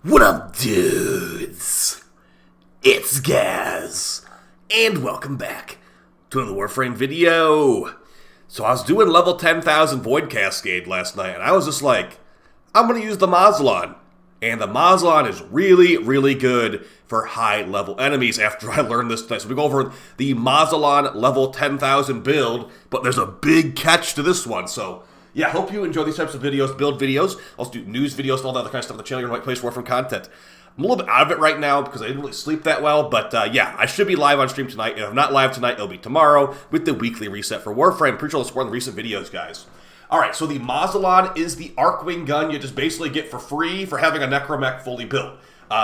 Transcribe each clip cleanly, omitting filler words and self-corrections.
What up, dudes? It's Gaz, and welcome back to another Warframe video. So I was doing level 10,000 Void Cascade last night, and I was just like, I'm going to use the Mausolon. And the Mausolon is really, really good for high-level enemies after I learned this tonight. So we go over the Mausolon level 10,000 build, but there's a big catch to this one, so yeah, hope you enjoy these types of videos, build videos. Also do news videos and all that other kind of stuff on the channel. You're in the right place for Warframe content. I'm a little bit out of it right now because I didn't really sleep that well, but yeah, I should be live on stream tonight. If I'm not live tonight, it'll be tomorrow with the weekly reset for Warframe. Appreciate all the support in the recent videos, guys. Alright, so the Mausolon is the Arcwing gun you just basically get for free for having a Necromech fully built.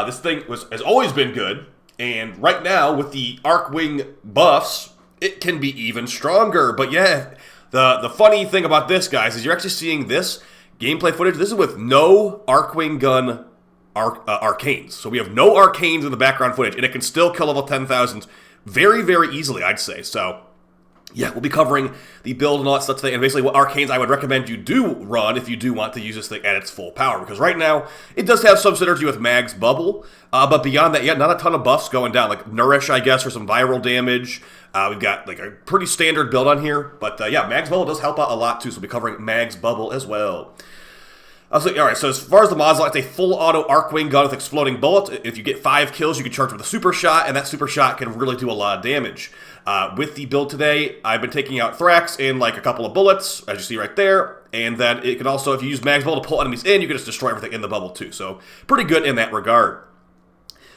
This thing has always been good, and right now, with the Arcwing buffs, it can be even stronger. But yeah, the funny thing about this, guys, is you're actually seeing this gameplay footage. This is with no Arcwing gun arcanes. So we have no arcanes in the background footage, and it can still kill level 10,000 very, very easily, I'd say. So yeah, we'll be covering the build and all that stuff today, and basically what arcanes I would recommend you do run if you do want to use this thing at its full power, because right now, it does have some synergy with Mag's Bubble, but beyond that, yeah, not a ton of buffs going down, like Nourish, I guess, for some viral damage. We've got like a pretty standard build on here, but yeah, Mag's Bubble does help out a lot too, so we'll be covering Mag's Bubble as well. Alright, so as far as the Mausolon, it's a full auto Arcwing gun with exploding bullets. If you get 5 kills, you can charge with a super shot, and that super shot can really do a lot of damage. With the build today, I've been taking out Thrax in like a couple of bullets, as you see right there, and then it can also, if you use Mag's Bubble to pull enemies in, you can just destroy everything in the bubble too, so pretty good in that regard.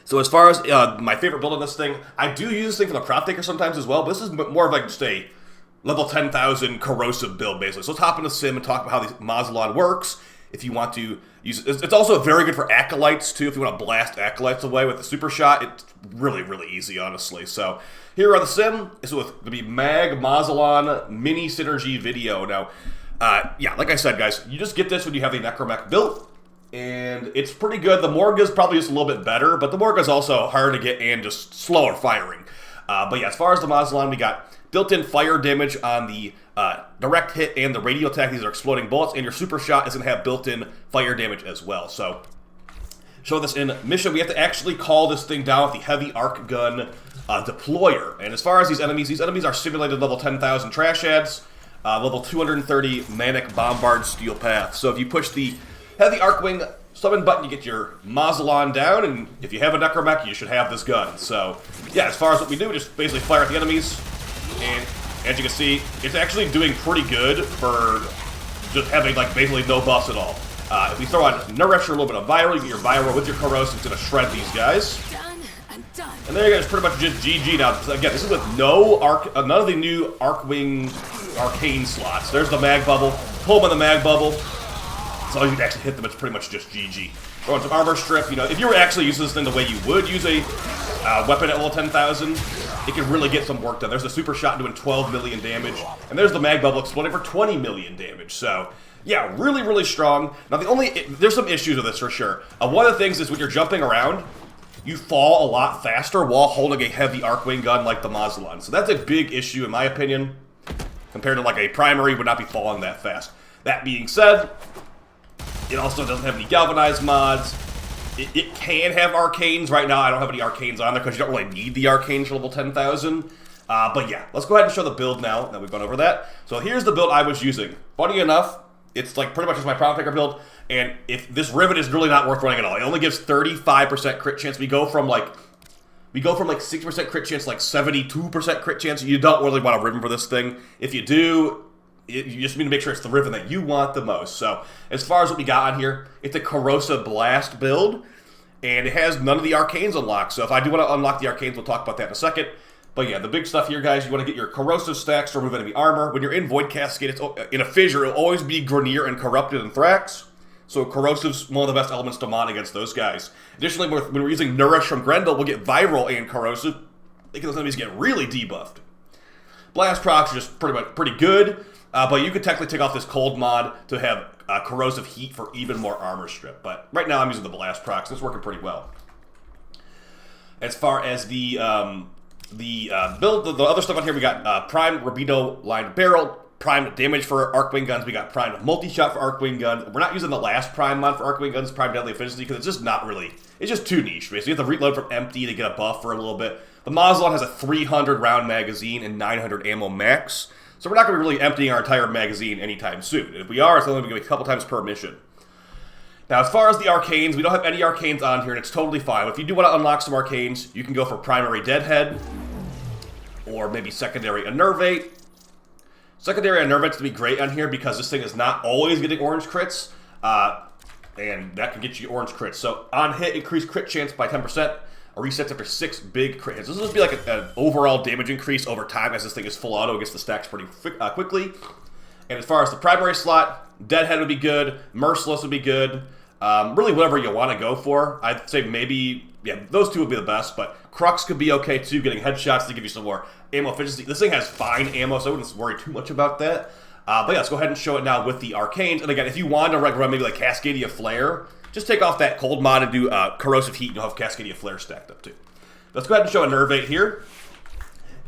So as far as my favorite build on this thing, I do use this thing for the Prop Taker sometimes as well, but this is more of like just a level 10,000 corrosive build, basically. So let's hop into Sim and talk about how the Mausolon works. If you want to use it, it's also very good for Acolytes, too. If you want to blast Acolytes away with the Super Shot, it's really, really easy, honestly. So, here on the Sim, this is going to be Mag Mausolon Mini Synergy video. Now, yeah, like I said, guys, you just get this when you have the Necromech built, and it's pretty good. The Morga's probably just a little bit better, but the Morga's also hard to get and just slower firing. But yeah, as far as the Mausolon, we got built-in fire damage on the direct hit and the radial attack. These are exploding bullets, and your super shot is going to have built-in fire damage as well. So, show this in mission. We have to actually call this thing down with the heavy arc gun deployer. And as far as these enemies are simulated level 10,000 trash ads, level 230 manic bombard steel path. So if you push the heavy arcwing summon button, you get your Mausolon down, and if you have a Necromech, you should have this gun. So yeah, as far as what we do, just basically fire at the enemies. And as you can see, it's actually doing pretty good for just having like basically no buffs at all. If we throw on Nourish or a little bit of Viral, you get your Viral with your Corrosive. It's going to shred these guys. And there you go, it's pretty much just GG now. Again, this is with none of the new Arcwing Arcane slots. There's the Mag Bubble. Pull them in the Mag Bubble. So you can actually hit them, it's pretty much just GG. Throw in some Armor Strip. You know, if you were actually using this thing the way you would use a weapon at level 10,000, it can really get some work done. There's the Super Shot doing 12 million damage, and there's the Mag Bubble exploding for 20 million damage. So, yeah, really, really strong. Now, there's some issues with this for sure. One of the things is when you're jumping around, you fall a lot faster while holding a heavy Arcwing gun like the Mausolon. So that's a big issue, in my opinion, compared to like a primary would not be falling that fast. That being said, it also doesn't have any galvanized mods. It can have arcanes. Right now, I don't have any arcanes on there because you don't really need the arcanes for level 10,000. But yeah, let's go ahead and show the build now that we've gone over that. So here's the build I was using. Funny enough, it's like pretty much just my Prop Taker build. And if this Rivet is really not worth running at all. It only gives 35% crit chance. We go from like 60% crit chance to like 72% crit chance. You don't really want a Riven for this thing. If you do, you just need to make sure it's the Riven that you want the most. So, as far as what we got on here, it's a Corrosive Blast build, and it has none of the Arcanes unlocked. So if I do want to unlock the Arcanes, we'll talk about that in a second. But yeah, the big stuff here, guys, you want to get your Corrosive stacks to remove enemy armor. When you're in Void Cascade, it's in a fissure, it'll always be Grenier and Corrupted and Thrax. So Corrosive's one of the best elements to mon against those guys. Additionally, when we're using Nourish from Grendel, we'll get Viral and Corrosive, making those enemies get really debuffed. Blast procs are just pretty good. But you could technically take off this cold mod to have corrosive heat for even more armor strip. But right now I'm using the blast procs. It's working pretty well. As far as the build, the other stuff on here, we got prime Rubino lined barrel, primed damage for Arcwing guns. We got primed multi-shot for Arcwing guns. We're not using the last prime mod for Arcwing guns, prime deadly efficiency, because it's just not really, it's just too niche, basically. You have to reload from empty to get a buff for a little bit. The Mausolon has a 300 round magazine and 900 ammo max, so we're not going to be really emptying our entire magazine anytime soon. And if we are, it's only going to be a couple times per mission. Now, as far as the Arcanes, we don't have any Arcanes on here, and it's totally fine. If you do want to unlock some Arcanes, you can go for Primary Deadhead, or maybe Secondary Enervate. Secondary Enervate's to be great on here because this thing is not always getting orange crits, and that can get you orange crits. So, on hit, increase crit chance by 10%, or resets after 6 big crit hits. This will just be like an overall damage increase over time as this thing is full auto, gets the stacks pretty quickly. And as far as the primary slot, Deadhead would be good, Merciless would be good. Really whatever you want to go for. I'd say maybe, yeah, those two would be the best, but Crux could be okay too, getting headshots to give you some more ammo efficiency. This thing has fine ammo, so I wouldn't worry too much about that. But yeah, let's go ahead and show it now with the Arcanes. And again, if you want to run maybe like Cascadia Flare, just take off that cold mod and do Corrosive Heat, and you'll have Cascadia Flare stacked up too. Let's go ahead and show Enervate here.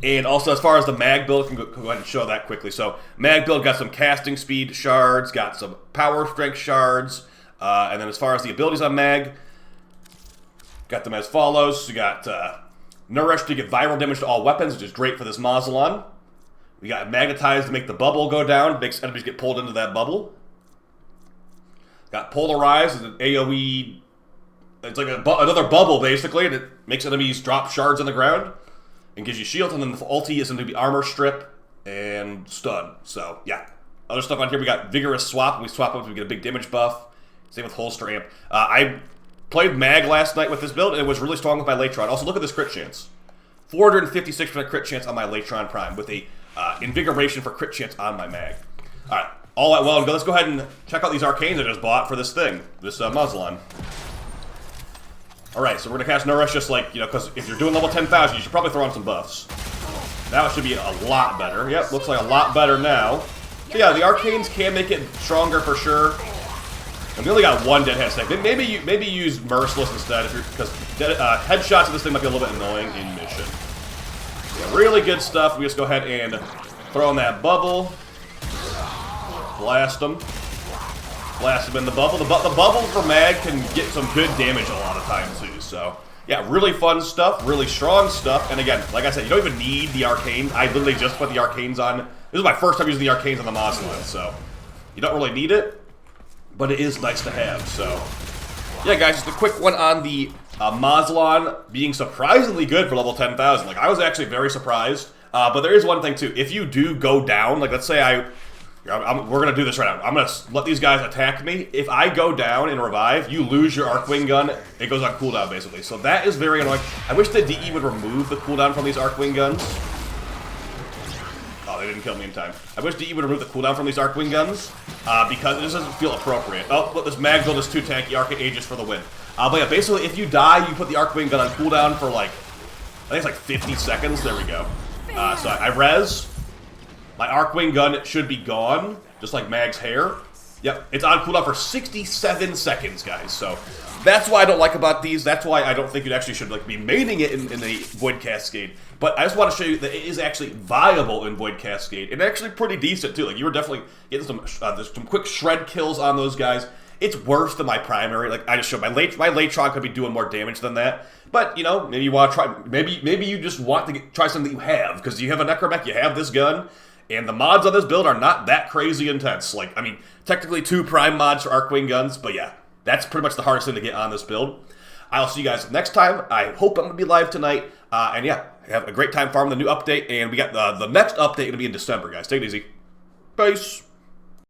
And also, as far as the mag build, I can go ahead and show that quickly. So, mag build got some casting speed shards, got some power strength shards, and then as far as the abilities on mag, got them as follows. We got Nourish to give viral damage to all weapons, which is great for this Mausolon. We got Magnetize to make the bubble go down, makes enemies get pulled into that bubble. Got Polarize, as an AoE, it's like another bubble basically, and it makes enemies drop shards on the ground and gives you shield. And then the ulti is going to be Armor Strip and Stun. So yeah, other stuff on here, we got Vigorous Swap. When we swap up, we get a big damage buff. Same with Holster Amp. I played Mag last night with this build, and it was really strong with my Latron. Also, look at this crit chance. 456% crit chance on my Latron Prime with a Invigoration for crit chance on my Mag. Alright, all that well and good. Let's go ahead and check out these Arcanes I just bought for this thing, this Mausolon. Alright, so we're going to cast Nourish just like, you know, because if you're doing level 10,000, you should probably throw on some buffs. Now it should be a lot better. Yep, looks like a lot better now. So yeah, the Arcanes can make it stronger for sure. And we only got one dead head stack. Maybe use Merciless instead, because headshots of this thing might be a little bit annoying in mission. Yeah, really good stuff. We just go ahead and throw in that bubble. Blast them. Blast them in the bubble. The bubble for mag can get some good damage a lot of times too. So yeah, really fun stuff, really strong stuff. And again, like I said, you don't even need the Arcanes. I literally just put the Arcanes on. This is my first time using the Arcanes on the Mausolon, so you don't really need it. But it is nice to have, so yeah, guys, just a quick one on the Mausolon being surprisingly good for level 10,000. Like, I was actually very surprised, but there is one thing, too. If you do go down, like, let's say we're going to do this right now. I'm going to let these guys attack me. If I go down and revive, you lose your Arcwing gun. It goes on cooldown, basically. So that is very annoying. I wish the DE would remove the cooldown from these Arcwing guns. Oh, they didn't kill me in time. I wish DE would remove the cooldown from these Arcwing guns, because it just doesn't feel appropriate. Oh, look, this mag build is too tanky. Arcane Aegis for the win. But yeah, basically, if you die, you put the Arcwing gun on cooldown for like, I think it's like 50 seconds. There we go. So I res. My Arcwing gun should be gone, just like Mag's hair. Yep, it's on cooldown for 67 seconds, guys. So that's why I don't like about these. That's why I don't think you actually should like be maining it in the Void Cascade. But I just want to show you that it is actually viable in Void Cascade, and actually pretty decent too. Like, you were definitely getting some quick shred kills on those guys. It's worse than my primary. Like, I just showed my Latron could be doing more damage than that. But you know, maybe you want to try. Maybe you just want to try something that you have, because you have a Necromech, you have this gun. And the mods on this build are not that crazy intense. Like, I mean, technically 2 prime mods for Arcwing guns, but yeah, that's pretty much the hardest thing to get on this build. I'll see you guys next time. I hope I'm going to be live tonight. And yeah, have a great time farming the new update. And we got the next update going to be in December, guys. Take it easy. Peace.